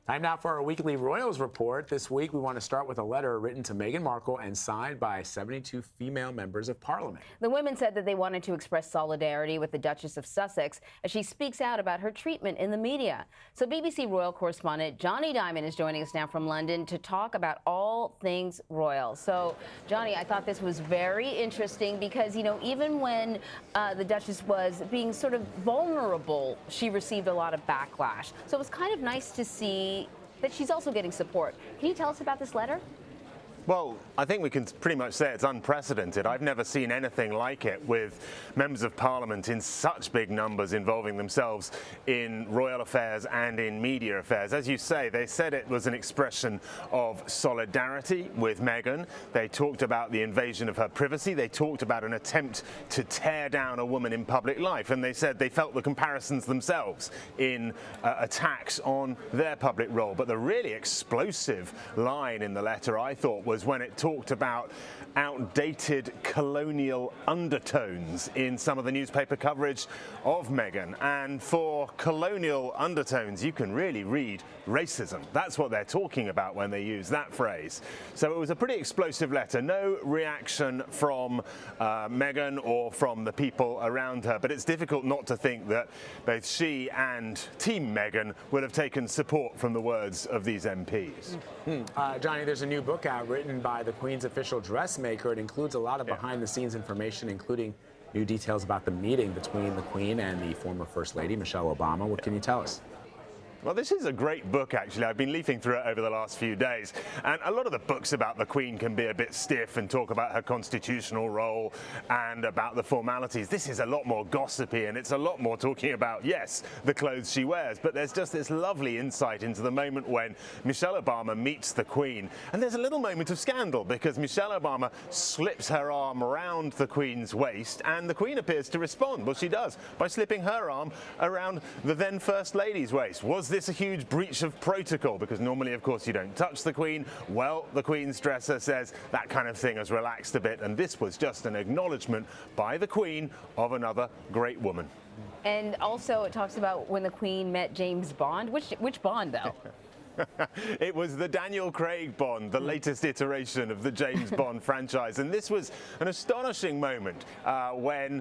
Time now for our weekly Royals report. This week, we want to start with a letter written to Meghan Markle and signed by 72 female members of Parliament. The women said that they wanted to express solidarity with the Duchess of Sussex as she speaks out about her treatment in the media. So BBC Royal correspondent Jonny Dymond is joining us now from London to talk about all things royal. So, Jonny, I thought this was very interesting because, you know, even when the Duchess was being sort of vulnerable, she received a lot of backlash. So it was kind of nice to see that she's also getting support. Can you tell us about this letter? Well, I think we can pretty much say it's unprecedented. I've never seen anything like it, with members of Parliament in such big numbers involving themselves in royal affairs and in media affairs. As you say, they said it was an expression of solidarity with Meghan. They talked about the invasion of her privacy. They talked about an attempt to tear down a woman in public life. And they said they felt the comparisons themselves in attacks on their public role. But the really explosive line in the letter, I thought, was when it talked about outdated colonial undertones in some of the newspaper coverage of Meghan. And for colonial undertones, you can really read racism. That's what they're talking about when they use that phrase. So it was a pretty explosive letter. No reaction from Meghan or from the people around her, but it's difficult not to think that both she and Team Meghan will have taken support from the words of these MPs. Jonny, there's a new book out written by the Queen's official dressmaker. It includes a lot of behind-the-scenes information, including new details about the meeting between the Queen and the former First Lady, Michelle Obama. What can you tell us? Well, this is a great book, actually. I've been leafing through it over the last few days. And a lot of the books about the Queen can be a bit stiff and talk about her constitutional role and about the formalities. This is a lot more gossipy, and it's a lot more talking about, yes, the clothes she wears. But there's just this lovely insight into the moment when Michelle Obama meets the Queen. And there's a little moment of scandal because Michelle Obama slips her arm around the Queen's waist, and the Queen appears to respond. Well, she does, by slipping her arm around the then First Lady's waist. Was this a huge breach of protocol? Because normally, of course, you don't touch the Queen. Well, the Queen's dresser says that kind of thing has relaxed a bit, and this was just an acknowledgement by the Queen of another great woman. And also it talks about when the Queen met James Bond. Which Bond, though? It was the Daniel Craig Bond, the latest iteration of the James Bond franchise. And this was an astonishing moment when,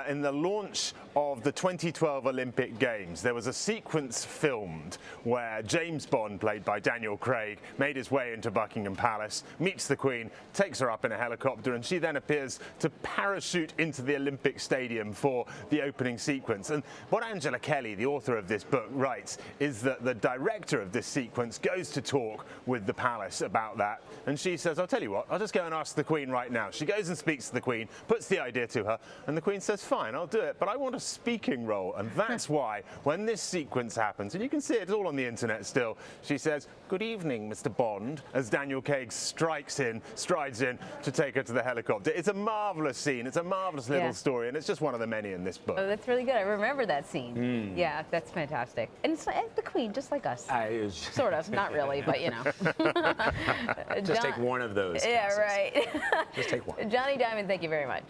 in the launch of the 2012 Olympic Games, there was a sequence filmed where James Bond, played by Daniel Craig, made his way into Buckingham Palace, meets the Queen, takes her up in a helicopter, and she then appears to parachute into the Olympic Stadium for the opening sequence. And what Angela Kelly, the author of this book, writes is that the director of this sequence goes to talk with the palace about that, and she says, I'll tell you what, I'll just go and ask the Queen right now. She goes and speaks to the Queen, puts the idea to her, and the Queen says, fine, I'll do it, but I want a speaking role. And that's why when this sequence happens, and you can see it all on the internet still, she says, good evening, Mr. Bond, as Daniel Craig strides in to take her to the helicopter. It's a marvellous scene, it's a marvellous little story, and it's just one of the many in this book. Oh, that's really good. I remember that scene. Yeah, that's fantastic. And it's like the Queen, just like us. Sort of, not really, but you know. Just take one of those. Yeah, right. Just take one. Jonny Dymond, thank you very much.